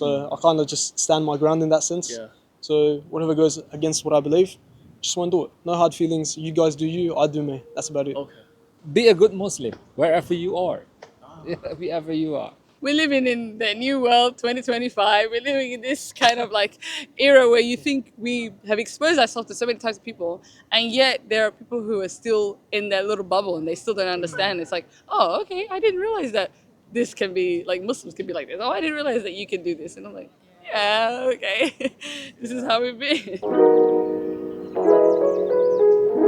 So I kind of just stand my ground in that sense. Yeah. So whatever goes against what I believe, just won't do it. No hard feelings. You guys do you, I do me. That's about it. Okay. Be a good Muslim wherever you are. Wherever you are. We're living in the new world, 2025. We're living in this kind of like era where you think we have exposed ourselves to so many types of people, and yet there are people who are still in their little bubble and they still don't understand. It's like, oh, okay, I didn't realize that this can be like Muslims can be like this. Oh, I didn't realize that you can do this. And I'm like, yeah, okay, this is how we've been.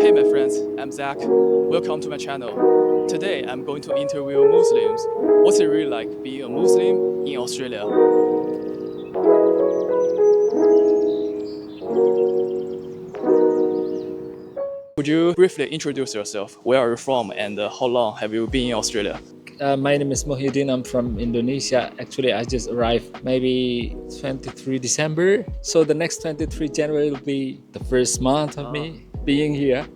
Hey my friends, I'm Zach. Welcome to my channel. Today I'm going to interview Muslims. What's it really like being a Muslim in Australia? Would you briefly introduce yourself? Where are you from and how long have you been in Australia? My name is Muhyiddin. I'm from Indonesia. Actually, I just arrived maybe 23 December. So the next 23 January will be the first month of me being here.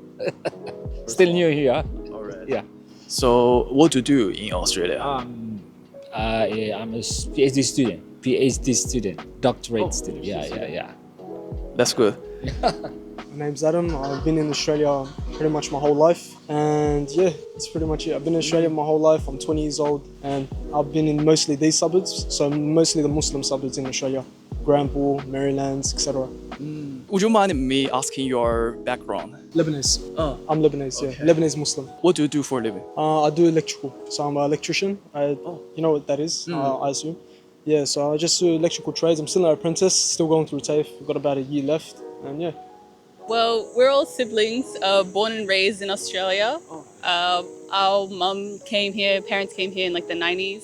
Still new here. Alright. Yeah. So what do you do in Australia? I'm a PhD student, doctorate student. Yeah. That's good. My name's Adam. I've been in Australia pretty much my whole life, and yeah, it's pretty much it. I've been in Australia my whole life. I'm 20 years old, and I've been in mostly these suburbs, so mostly the Muslim suburbs in Australia, Granville, Marylands, etc. Would you mind me asking your background? Lebanese. Oh. I'm Lebanese, Okay. yeah. Lebanese Muslim. What do you do for a living? I do electrical, so I'm an electrician. You know what that is, I assume. Yeah, so I just do electrical trades. I'm still an apprentice, still going through TAFE. We've got about a year left, and yeah. Well, we're all siblings, born and raised in Australia. Our mum came here, parents came here in like the 90s.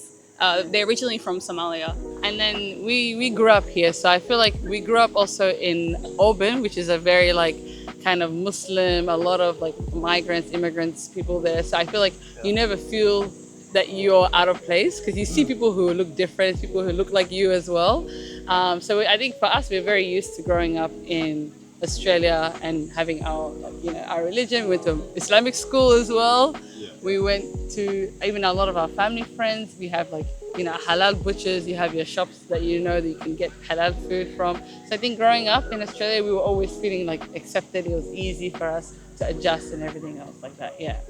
They're originally from Somalia. And then we grew up here. So I feel like we grew up also in Auburn, which is a very like kind of Muslim, a lot of like migrants, immigrants, people there. So I feel like you never feel that you're out of place because you see people who look different, people who look like you as well. So I think for us, we're very used to growing up in Australia and having our, our religion. We went to Islamic school as well. Yeah. We went to even a lot of our family friends. We have like, halal butchers. You have your shops that that you can get halal food from. So I think growing up in Australia, we were always feeling like accepted. It was easy for us to adjust and everything else like that. Yeah,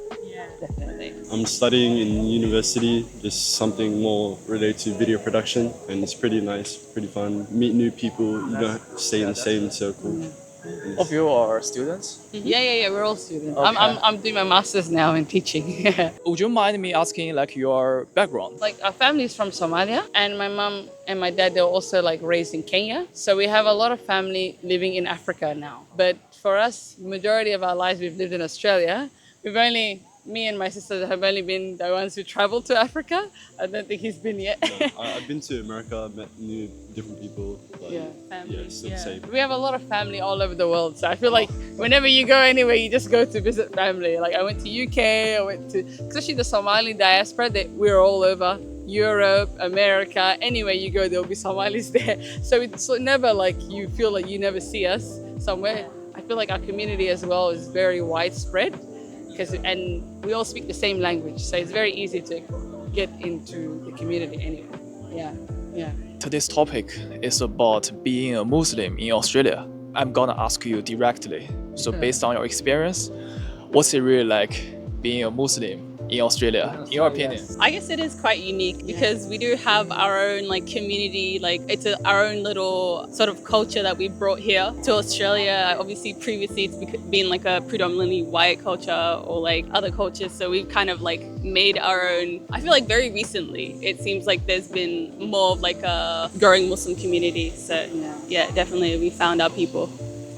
definitely. I'm studying in university, just something more related to video production, and it's pretty nice, pretty fun. Meet new people, you don't stay in the same circle. Of you are students? Yeah, we're all students. Okay. I'm doing my master's now in teaching. Would you mind me asking like your background? Like our family is from Somalia, and my mom and my dad, they were also like raised in Kenya. So we have a lot of family living in Africa now. But for us, majority of our lives we've lived in Australia. Me and my sister have only been the ones who traveled to Africa. I don't think he's been yet. No, I've been to America, met new different people. But family. Yeah, still the same. We have a lot of family all over the world. So I feel like whenever you go anywhere, you just go to visit family. Like I went to UK, especially the Somali diaspora, we're all over. Europe, America, anywhere you go, there'll be Somalis there. So it's never like you feel like you never see us somewhere. I feel like our community as well is very widespread. And we all speak the same language, so it's very easy to get into the community anyway. Yeah. Today's topic is about being a Muslim in Australia. I'm gonna ask you directly. So based on your experience, what's it really like being a Muslim in Australia, in your opinion? I guess it is quite unique because we do have our own like community, like it's our own little sort of culture that we brought here to Australia. Obviously previously it's been like a predominantly white culture or like other cultures. So we've kind of like made our own. I feel like very recently it seems like there's been more of like a growing Muslim community. So yeah, definitely we found our people.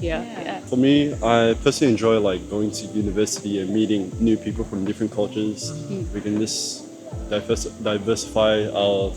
Yeah. For me, I personally enjoy like going to university and meeting new people from different cultures. We can just diversify our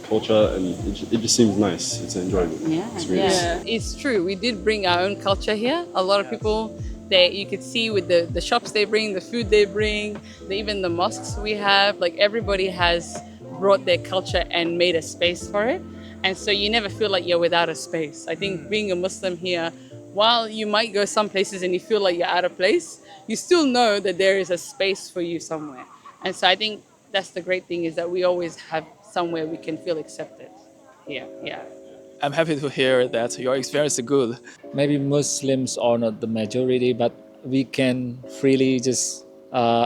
culture, and it just seems nice. It's enjoyable. Yeah, it's true. We did bring our own culture here. A lot of people, you could see with the shops they bring, the food they bring, even the mosques we have. Like everybody has brought their culture and made a space for it. And so you never feel like you're without a space. I think being a Muslim here, while you might go some places and you feel like you're out of place, you still know that there is a space for you somewhere. And so I think that's the great thing, is that we always have somewhere we can feel accepted. Yeah. I'm happy to hear that your experience is good. Maybe Muslims are not the majority, but we can freely just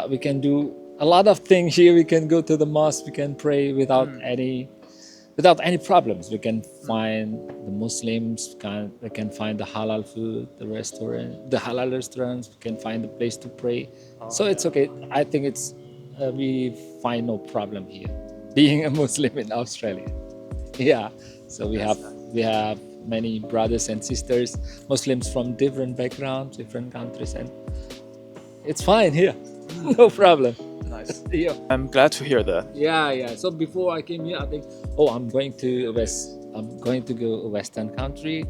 we can do a lot of things here. We can go to the mosque, we can pray without any problems. We can find the Muslims, we can find the halal food, the halal restaurants. We can find a place to pray. So it's okay. I think it's we find no problem here, being a Muslim in Australia. Yeah. So we have many brothers and sisters, Muslims from different backgrounds, different countries, and it's fine here. No problem. Nice. Yeah. I'm glad to hear that. Yeah. So before I came here, I think, I'm going to go a Western country,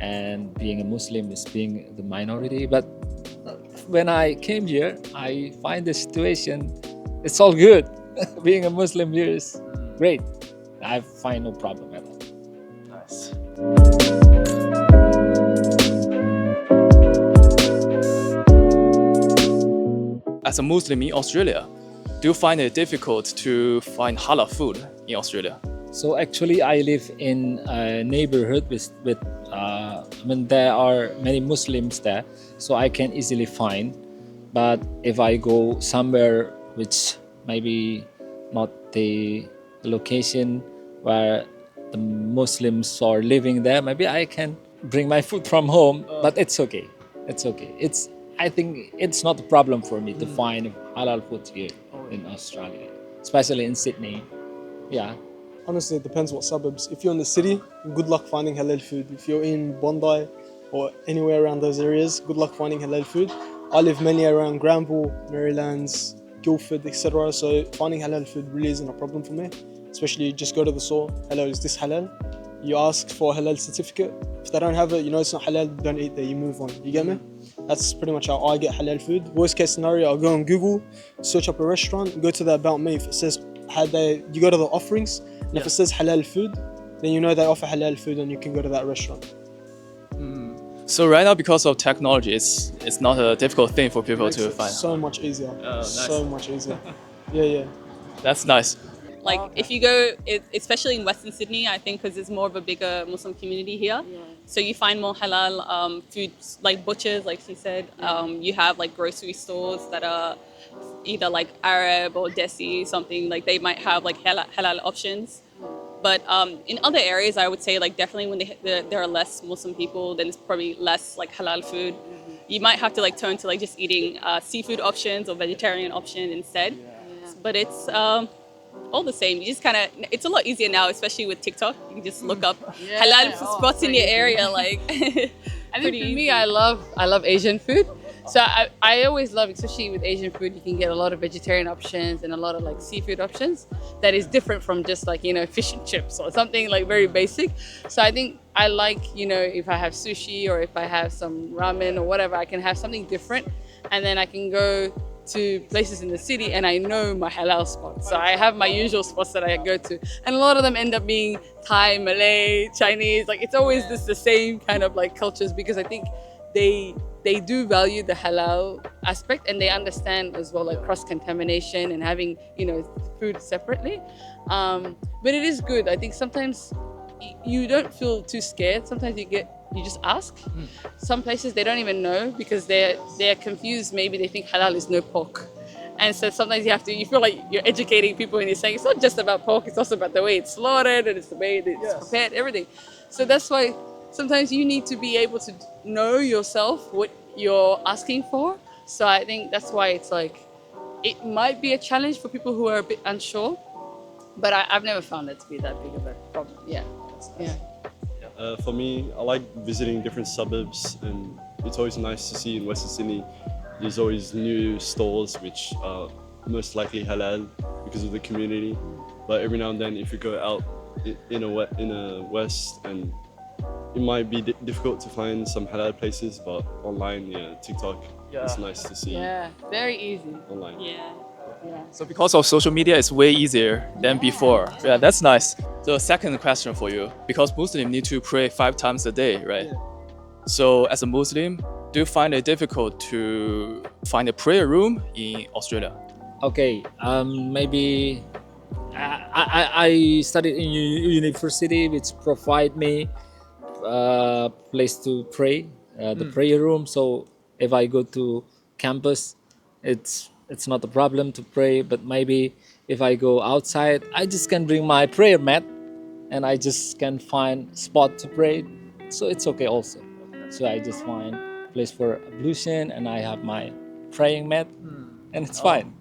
and being a Muslim is being the minority. But when I came here, I find the situation, it's all good. Being a Muslim here is great. I find no problem at all. Nice. As a Muslim in Australia, do you find it difficult to find halal food in Australia? So actually, I live in a neighborhood there are many Muslims there, so I can easily find. But if I go somewhere which maybe not the location where the Muslims are living there, maybe I can bring my food from home. But it's okay. It's okay. I think it's not a problem for me to find halal food here in Australia, especially in Sydney. Yeah. Honestly, it depends what suburbs. If you're in the city, good luck finding halal food. If you're in Bondi or anywhere around those areas, good luck finding halal food. I live mainly around Granville, Marylands, Guildford, etc. So finding halal food really isn't a problem for me. Especially you just go to the store, hello, is this halal? You ask for a halal certificate. If they don't have it, you know it's not halal, don't eat there, you move on. You get me? That's pretty much how I get halal food. Worst case scenario, I'll go on Google, search up a restaurant, go to the About Me. If it says, you go to the offerings, and if it says halal food, then you know they offer halal food and you can go to that restaurant. So right now, because of technology, it's not a difficult thing for people to find. So much easier. Nice. So much easier. Yeah. That's nice. Like if you go, especially in Western Sydney, I think because it's more of a bigger Muslim community here, so you find more halal foods, like butchers, like she said. You have like grocery stores that are either like Arab or Desi, something like they might have like halal options. But in other areas, I would say like definitely when there are less Muslim people, then it's probably less like halal food. You might have to like turn to like just eating seafood options or vegetarian option instead. But it's all the same. You just kind of, it's a lot easier now, especially with TikTok. You can just look up halal spots in your area. Like, I think for me, I love Asian food. So I always love, especially with Asian food, you can get a lot of vegetarian options and a lot of like seafood options that is different from just like, fish and chips or something like very basic. So I think I like, if I have sushi or if I have some ramen or whatever, I can have something different. And then I can go to places in the city and I know my halal spots. So I have my usual spots that I go to. And a lot of them end up being Thai, Malay, Chinese. Like it's always just the same kind of like cultures because I think they do value the halal aspect and they understand as well like cross-contamination and having, food separately. But it is good. I think sometimes you don't feel too scared. Sometimes you just ask. Some places they don't even know because they're confused. Maybe they think halal is no pork. And so sometimes you feel like you're educating people and you're saying it's not just about pork, it's also about the way it's slaughtered and it's the way it's prepared, everything. So that's why sometimes you need to be able to know yourself what you're asking for. So I think that's why it's like, it might be a challenge for people who are a bit unsure, but I've never found it to be that big of a problem. Yeah. For me, I like visiting different suburbs, and it's always nice to see in Western Sydney. There's always new stores which are most likely halal because of the community. But every now and then, if you go out in a west, and it might be difficult to find some halal places, but online, TikTok, it's nice to see. Yeah, very easy. Online. Yeah. So because of social media, it's way easier than before. Yeah, that's nice. So second question for you, because Muslims need to pray 5 times a day, right? Yeah. So as a Muslim, do you find it difficult to find a prayer room in Australia? Okay, maybe I studied in university, which provide me place to pray, the prayer room. So if I go to campus, it's not a problem to pray. But maybe if I go outside, I just can bring my prayer mat, and I just can find spot to pray. So it's okay also. So I just find place for ablution, and I have my praying mat, and it's fine.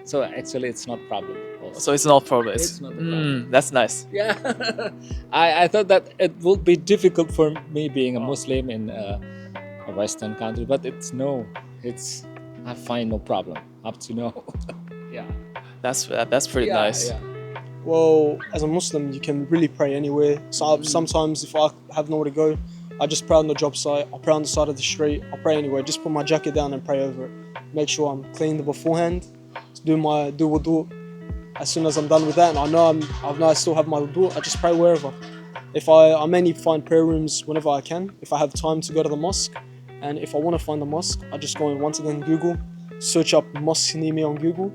So actually, it's not a problem. Also. So it's not problem. It's not a problem. That's nice. Yeah, I thought that it would be difficult for me being a Muslim in a Western country, but I find no problem up to now. Yeah, That's pretty nice. Yeah. Well, as a Muslim, you can really pray anywhere. So sometimes if I have nowhere to go, I just pray on the job site, I pray on the side of the street, I pray anywhere. Just put my jacket down and pray over it. Make sure I'm cleaned beforehand. Do wudu. As soon as I'm done with that, and I know I still have my wudu, I just pray wherever. If I mainly find prayer rooms whenever I can. If I have time to go to the mosque, and if I want to find the mosque, I just go in once again Google, search up mosque near me on Google.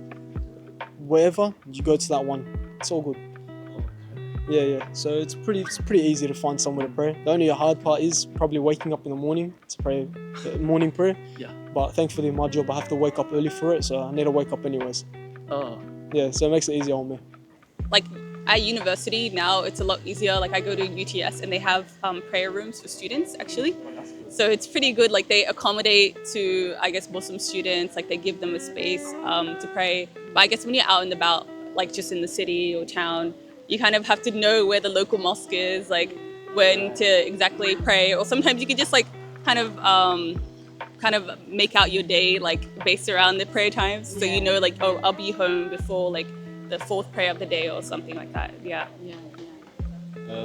Wherever you go to that one, it's all good. Yeah. So it's pretty easy to find somewhere to pray. The only hard part is probably waking up in the morning to pray morning prayer. Yeah. But thankfully, my job I have to wake up early for it, so I need to wake up anyways. Oh. Yeah, so it makes it easier on me. Like at university now, it's a lot easier. Like I go to UTS and they have prayer rooms for students actually. So it's pretty good. Like they accommodate to, I guess, Muslim students. Like they give them a space to pray. But I guess when you're out and about, like just in the city or town, you kind of have to know where the local mosque is, like when to exactly pray. Or sometimes you can just like kind of make out your day like based around the prayer times. So you know, like, oh, I'll be home before like the fourth prayer of the day or something like that. Yeah.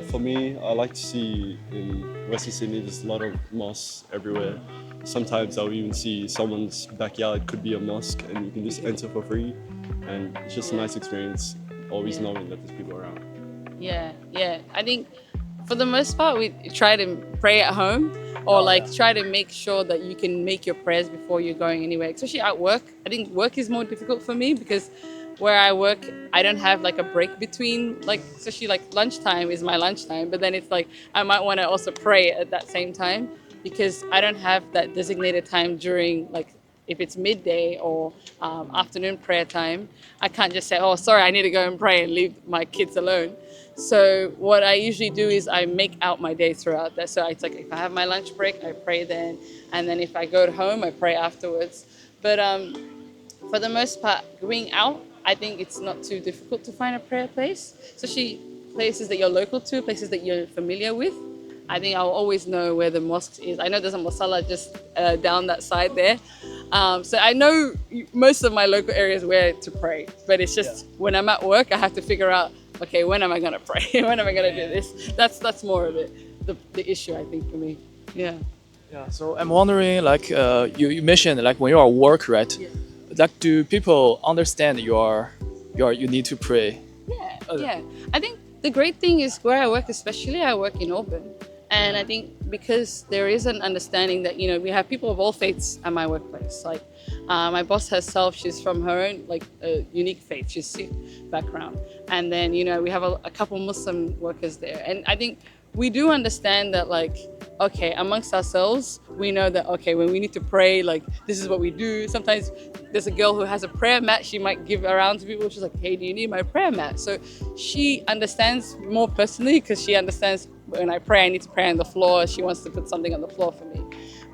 For me, I like to see in Western Sydney there's a lot of mosques everywhere. Sometimes I'll even see someone's backyard could be a mosque and you can just enter for free. And it's just a nice experience, always knowing that there's people around. Yeah. I think for the most part, we try to pray at home or try to make sure that you can make your prayers before you're going anywhere, especially at work. I think work is more difficult for me because where I work, I don't have like a break between, like, especially like lunchtime is my lunchtime, but then it's like I might want to also pray at that same time because I don't have that designated time during, like, if it's midday or afternoon prayer time. I can't just say, oh, sorry, I need to go and pray and leave my kids alone. So what I usually do is I make out my day throughout that. So it's like if I have my lunch break, I pray then. And then if I go home, I pray afterwards. But for the most part, going out, I think it's not too difficult to find a prayer place, especially places that you're local to, places that you're familiar with. I think I'll always know where the mosque is. I know there's a musalla just down that side there. So I know most of my local areas where to pray, but it's just when I'm at work, I have to figure out, okay, when am I going to pray? When am I going to do this? That's more of it, the issue, I think, for me. Yeah. So I'm wondering, like, you mentioned, like, when you're at work, right? Yeah. Like, do people understand you need to pray? Yeah. I think the great thing is where I work, especially I work in Auburn. And I think because there is an understanding that, we have people of all faiths at my workplace. Like my boss herself, she's from her own, like, unique faith. She's Sikh background. And then, we have a couple Muslim workers there. And I think we do understand that, like, okay, amongst ourselves, we know that, okay, when we need to pray, like, this is what we do. Sometimes there's a girl who has a prayer mat she might give around to people. She's like, hey, do you need my prayer mat? So she understands more personally because she understands when I pray, I need to pray on the floor. She wants to put something on the floor for me.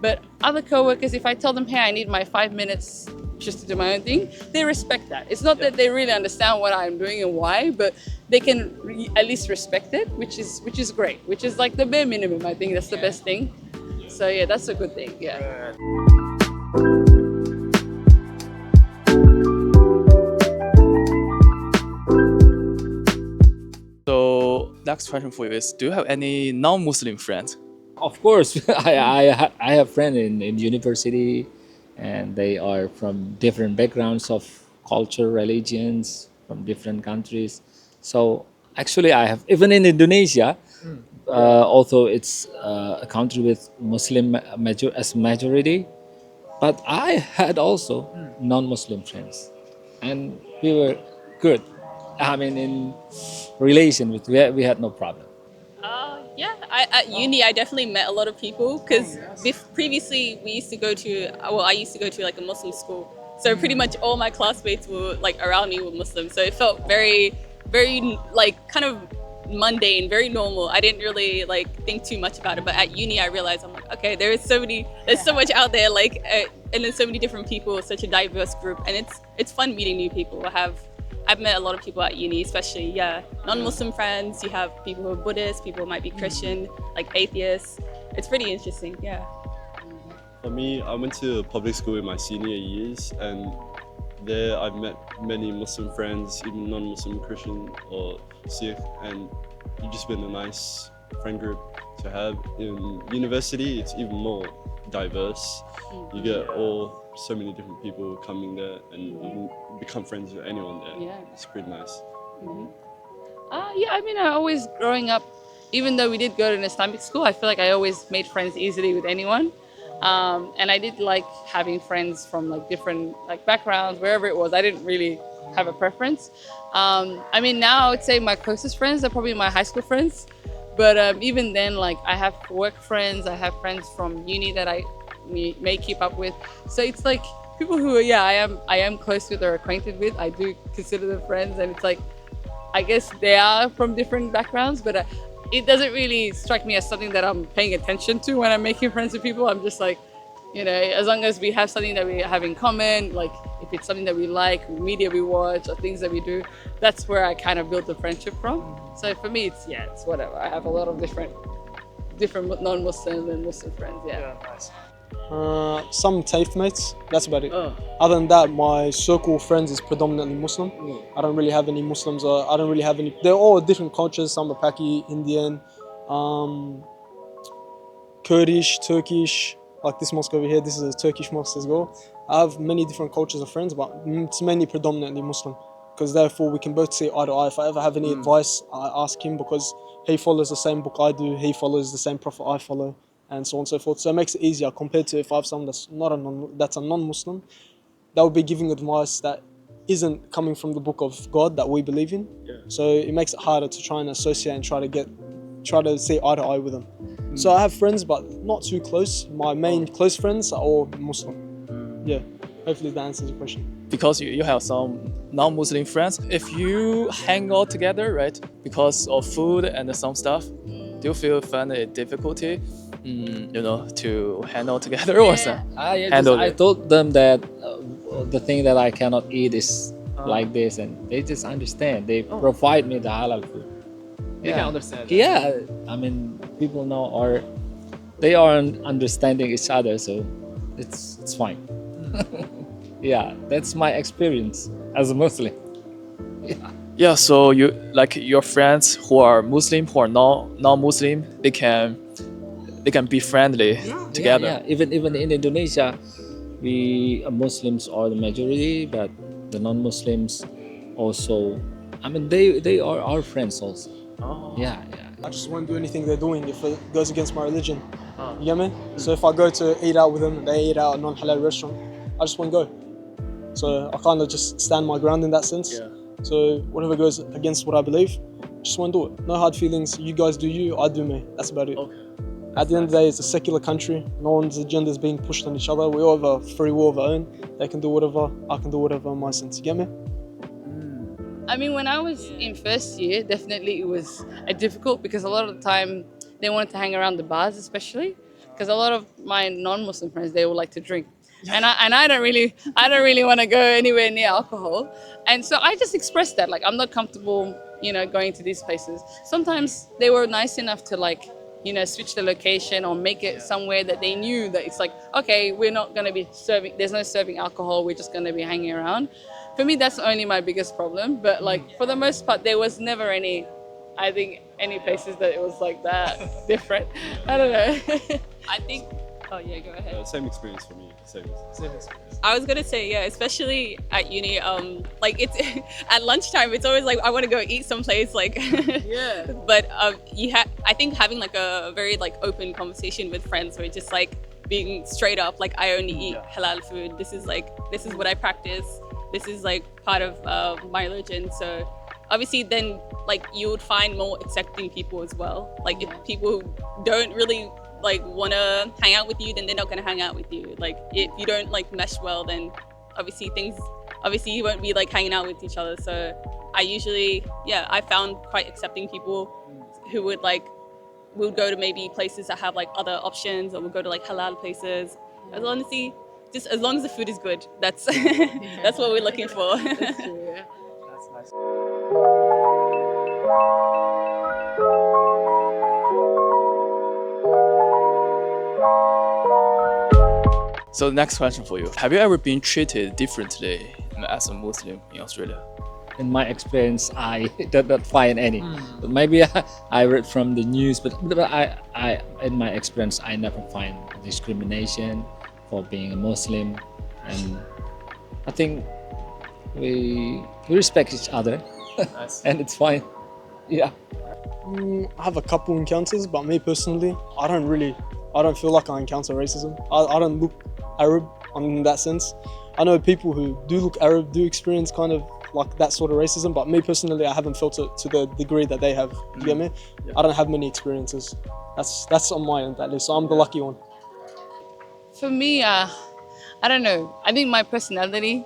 But other co-workers, if I tell them, hey, I need my 5 minutes just to do my own thing, they respect that. It's not that they really understand what I'm doing and why, but they can at least respect it, which is great, which is like the bare minimum. I think that's the best thing. So yeah, that's a good thing. Yeah. So next question for you is, do you have any non-Muslim friends? Of course, I have friends in university, and they are from different backgrounds of culture, religions, from different countries. So actually, I have, even in Indonesia, although it's a country with Muslim as majority, but I had also non-Muslim friends, and we were good. I mean, in relation with, we had no problem. Yeah, at uni I definitely met a lot of people because previously we used to go to, well, I used to go to like a Muslim school. So pretty much all my classmates were like around me were Muslim. So it felt very, very like kind of mundane, very normal. I didn't really like think too much about it. But at uni I realized I'm like, okay, there's so much out there, like, and there's so many different people, such a diverse group, and it's fun meeting new people. I've met a lot of people at uni, especially, non-Muslim friends. You have people who are Buddhist, people who might be Christian, like atheists. It's pretty interesting, yeah. For me, I went to public school in my senior years, and there I've met many Muslim friends, even non-Muslim, Christian or Sikh, and you've just been a nice friend group to have. In university, it's even more diverse. You get so many different people coming there, and you can become friends with anyone there. Yeah. It's pretty nice. Yeah, I mean, I always growing up, even though we did go to an Islamic school, I feel like I always made friends easily with anyone. And I did like having friends from like different like backgrounds, wherever it was. I didn't really have a preference. I mean, now I would say my closest friends are probably my high school friends. But even then, like I have work friends, I have friends from uni that I may keep up with. So it's like people who, I am close with or acquainted with. I do consider them friends, and it's like, I guess they are from different backgrounds, but it doesn't really strike me as something that I'm paying attention to when I'm making friends with people. I'm just like, as long as we have something that we have in common, like if it's something that we like, media we watch, or things that we do, that's where I kind of build the friendship from. So for me, it's whatever. I have a lot of different non-Muslim and Muslim friends. Yeah. Nice. Some TAFE mates, that's about it. Other than that, my circle of friends is predominantly Muslim. I don't really have any Muslims, I don't really have any, they're all different cultures. Some are Paki, Indian, Kurdish, Turkish, like this mosque over here, this is a Turkish mosque as well. I have many different cultures of friends, but it's mainly predominantly Muslim, because therefore we can both say eye to eye. If I ever have any advice, I ask him, because he follows the same book I do, he follows the same prophet I follow, and so on and so forth. So it makes it easier compared to if I have someone that's a non-Muslim, that would be giving advice that isn't coming from the book of God that we believe in. So it makes it harder to try and associate and try to say eye to eye with them. So I have friends, but not too close. My main close friends are all Muslim. Yeah, hopefully that answers your question. Because you have some non-Muslim friends, if you hang out together, right, because of food and some stuff, do you find a difficulty, to handle together or something? I told them that the thing that I cannot eat is like this, and they just understand. They provide me the halal food. They can understand. Yeah, I mean, people now they are understanding each other, so it's fine. Yeah, that's my experience as a Muslim. Yeah, so your friends who are Muslim, who are non-Muslim, they can be friendly together. Yeah. Even in Indonesia, we Muslims are the majority, but the non-Muslims also. I mean, they are our friends also. Yeah. I just won't do anything they're doing if it goes against my religion. You get me? So if I go to eat out with them and they eat out at a non-halal restaurant, I just won't go. So I kind of just stand my ground in that sense. So whatever goes against what I believe, just won't do it. No hard feelings. You guys do you, I do me. That's about it. At the end of the day, it's a secular country. No one's agenda is being pushed on each other. We all have a free will of our own. They can do whatever, I can do whatever in my sense. You get me? I mean, when I was in first year, definitely it was difficult because a lot of the time they wanted to hang around the bars, especially because a lot of my non-Muslim friends, they would like to drink. And I don't really want to go anywhere near alcohol. And so I just expressed that, like, I'm not comfortable, going to these places. Sometimes they were nice enough to switch the location or make it somewhere that they knew that it's like, okay, we're not going to be serving, there's no serving alcohol, we're just going to be hanging around. For me, that's only my biggest problem. But for the most part, there was never any places that it was like that different. I don't know. I think, oh yeah, go ahead. Same experience for me. Same experience. I was gonna say, especially at uni, it's at lunchtime, it's always like I want to go eat someplace, Yeah. But I think having a very open conversation with friends, where just being straight up, I only eat halal food. This is what I practice. This is part of my religion. So obviously then like you would find more accepting people as well. Like if people who don't really like want to hang out with you, then they're not going to hang out with you. Like if you don't like mesh well, then obviously you won't be like hanging out with each other. So I found quite accepting people who would we'll go to maybe places that have like other options, or we'll go to like halal places. As long as the food is good, that's that's what we're looking for. That's true, yeah. That's nice. So the next question for you: have you ever been treated differently as a Muslim in Australia? In my experience, I did not find any. But maybe I read from the news, but I in my experience, I never find discrimination for being a Muslim, and I think we respect each other, Nice. and it's fine. Yeah. I have a couple encounters, but me personally, I don't feel like I encounter racism. I don't look Arab in that sense. I know people who do look Arab do experience kind of like that sort of racism, but me personally, I haven't felt it to the degree that they have. You get me? Yeah. I don't have many experiences. That's on my end, at least. So I'm the lucky one. For me, I don't know. I think my personality,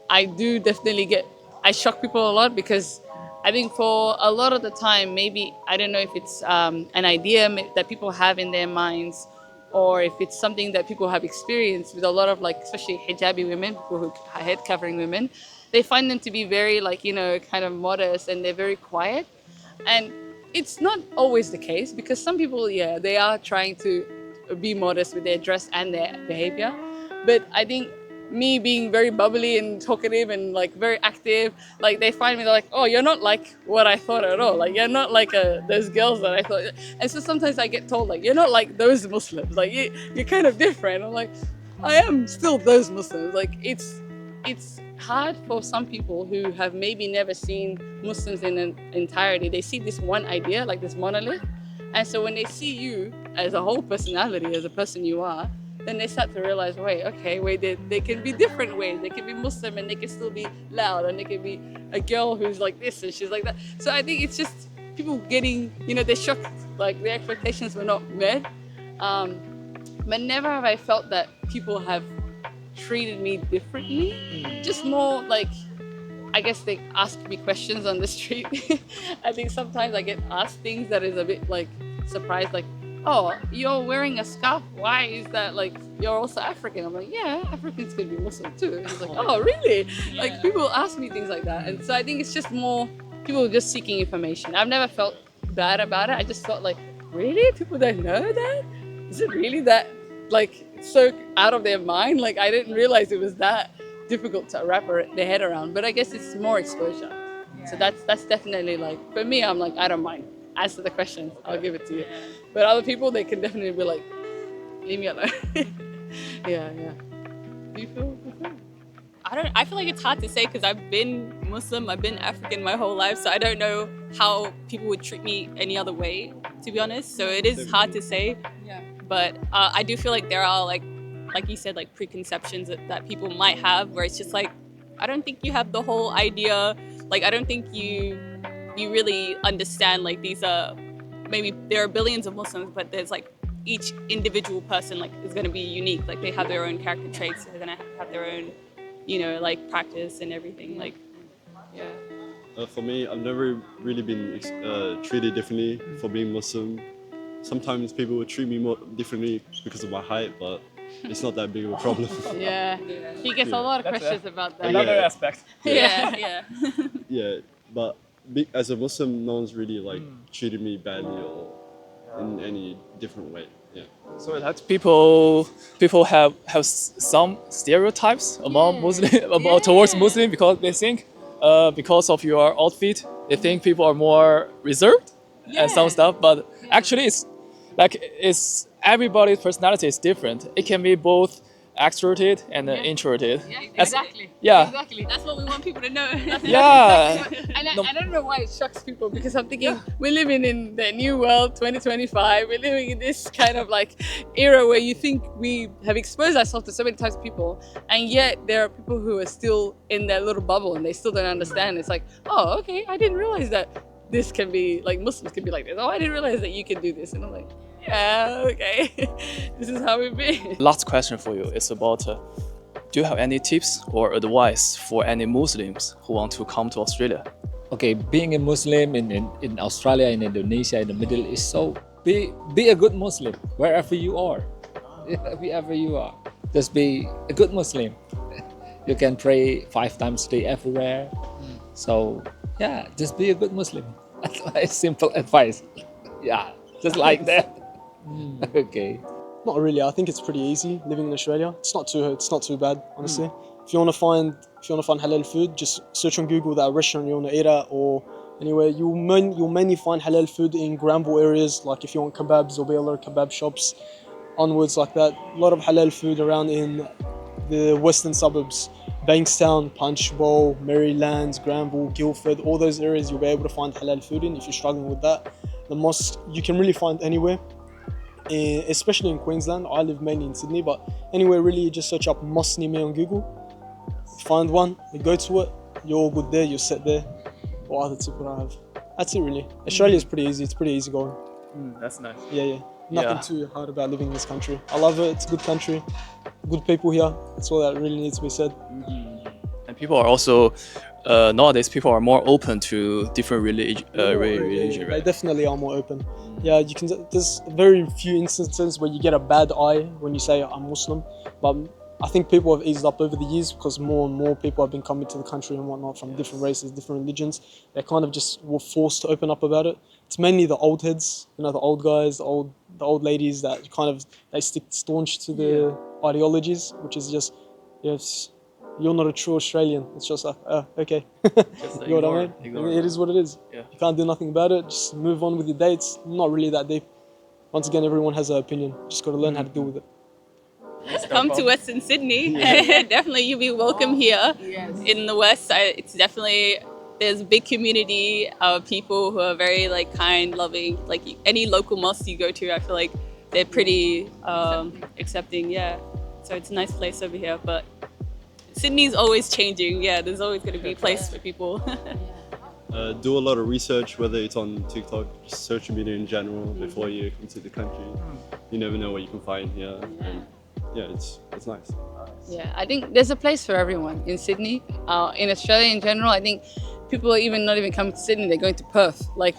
I do definitely I shock people a lot, because I think for a lot of the time, maybe, I don't know if it's an idea that people have in their minds, or if it's something that people have experienced with a lot of especially hijabi women, people who are head covering women. They find them to be very kind of modest, and they're very quiet. And it's not always the case, because some people, they are trying to be modest with their dress and their behavior. But I think me being very bubbly and talkative and very active, they find me, they're like, oh, you're not like what I thought at all. You're not like those girls that I thought. And so sometimes I get told you're not like those Muslims. You're kind of different. I'm like, I am still those Muslims. It's hard for some people who have maybe never seen Muslims in an entirety. They see this one idea, this monolith. And so when they see you as a whole personality, as a person you are, then they start to realize, they can be different ways. They can be Muslim and they can still be loud, and they can be a girl who's like this and she's like that. So I think it's just people getting, they're shocked, their expectations were not met. But never have I felt that people have treated me differently. Just more I guess they ask me questions on the street. I think sometimes I get asked things that is a bit surprised, oh, you're wearing a scarf, why is that, you're also African? I'm like, yeah, Africans can be Muslim too. And it's oh, really? Yeah. People ask me things like that. And so I think it's just more people just seeking information. I've never felt bad about it. I just felt really? People don't know that? Is it really that, so out of their mind? I didn't realize it was that difficult to wrap their head around. But I guess it's more exposure. So that's definitely for me, I'm I don't mind. Answer the question, I'll give it to you. But other people, they can definitely be leave me alone. Yeah. Do you feel different? I feel like it's hard to say, because I've been Muslim, I've been African my whole life, so I don't know how people would treat me any other way, to be honest. So it is hard to say. Yeah. But I do feel like there are like you said, preconceptions that people might have, where it's just I don't think you have the whole idea. I don't think you really understand these maybe there are billions of Muslims, but there's each individual person is going to be unique. They have their own character traits, they're going to have their own practice and everything. For me, I've never really been treated differently for being Muslim. Sometimes people would treat me more differently because of my height, but it's not that big of a problem. Yeah. He gets a lot of questions about that. Another Yeah. aspect. Yeah. Yeah, but as a Muslim, no one's really treated me badly or in any different way. Yeah. So that people have some stereotypes among Muslim towards Muslim, because they think because of your outfit, they think people are more reserved and some stuff. But actually, it's everybody's personality is different. It can be both extroverted and introverted. Yeah, That's- exactly. yeah. Exactly. That's what we want people to know. Yeah. And I don't know why it shocks people because I'm thinking we're living in the new world 2025. We're living in this kind of like era where you think we have exposed ourselves to so many types of people, and yet there are people who are still in their little bubble and they still don't understand. It's like, oh, okay, I didn't realize that this can be like Muslims can be like this. Oh, I didn't realize that you can do this. And I'm like, yeah, okay, this is how we be. Last question for you is about do you have any tips or advice for any Muslims who want to come to Australia? Okay, being a Muslim in Australia, in Indonesia, in the Middle East, so be a good Muslim wherever you are. Wherever you are, just be a good Muslim. You can pray 5 times a day everywhere. So yeah, just be a good Muslim. That's my simple advice. Yeah, just like that. Okay. Not really. I think it's pretty easy living in Australia. It's not too bad, honestly. If you want to find halal food, just search on Google that restaurant you want to eat at or anywhere. You'll mainly find halal food in Granville areas. Like if you want kebabs, there'll be a lot of kebab shops. Onwards like that, a lot of halal food around in the western suburbs. Bankstown, Punch Bowl, Maryland, Granville, Guildford, all those areas you'll be able to find halal food in if you're struggling with that. The mosque you can really find anywhere, especially in Queensland. I live mainly in Sydney, but anywhere really, you just search up mosque near me on Google, find one, you go to it, you're all good there, you're set there. What other tip would I have? That's it really. Australia is pretty easy, it's pretty easy going. That's nice. Yeah. Nothing too hard about living in this country. I love it, it's a good country, good people here. That's all that really needs to be said. And people are also nowadays people are more open to different religion, They right? definitely are more open. Yeah, you can. There's very few instances where you get a bad eye when you say I'm Muslim, but I think people have eased up over the years because more and more people have been coming to the country and whatnot from different races, different religions. They kind of just were forced to open up about it. It's mainly the old heads, the old guys, the old ladies that kind of they stick staunch to the ideologies, which is just yes. You're not a true Australian. It's just like, oh, okay. You know what I mean? It is what it is. Yeah. You can't do nothing about it. Just move on with your day. It's not really that deep. Once again, everyone has an opinion. Just got to learn how to deal with it. Come to Western Sydney. Definitely, you'll be welcome here in the West. It's definitely, there's a big community of people who are very like kind, loving. Like any local mosque you go to, I feel like they're pretty accepting. Yeah, so it's a nice place over here. But Sydney's always changing. Yeah, there's always going to be a place for people. Do a lot of research, whether it's on TikTok, just social media in general, before you come to the country. You never know what you can find here. And yeah, it's nice. Yeah, I think there's a place for everyone in Sydney. In Australia in general, I think people are even not even coming to Sydney, they're going to Perth. Like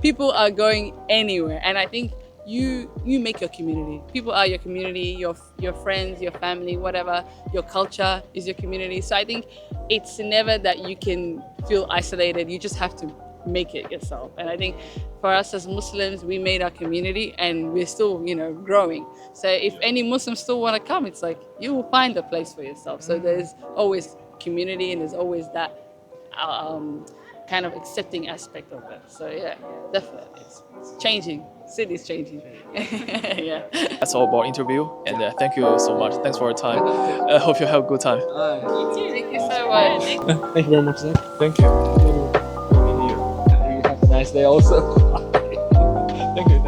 people are going anywhere. And I think you make your community. People are your community, your friends, your family, whatever. Your culture is your community. So I think it's never that you can feel isolated. You just have to make it yourself. And I think for us as Muslims, we made our community and we're still, growing. So if any Muslims still want to come, it's like you will find a place for yourself. So there's always community and there's always that kind of accepting aspect of it. So yeah, definitely. It's changing. City's changing. Yeah. That's all about interview, and thank you so much. Thanks for your time. I hope you have a good time. Thank you so much. Thank you very much, Zach. Thank you. You have a nice day also. Thank you.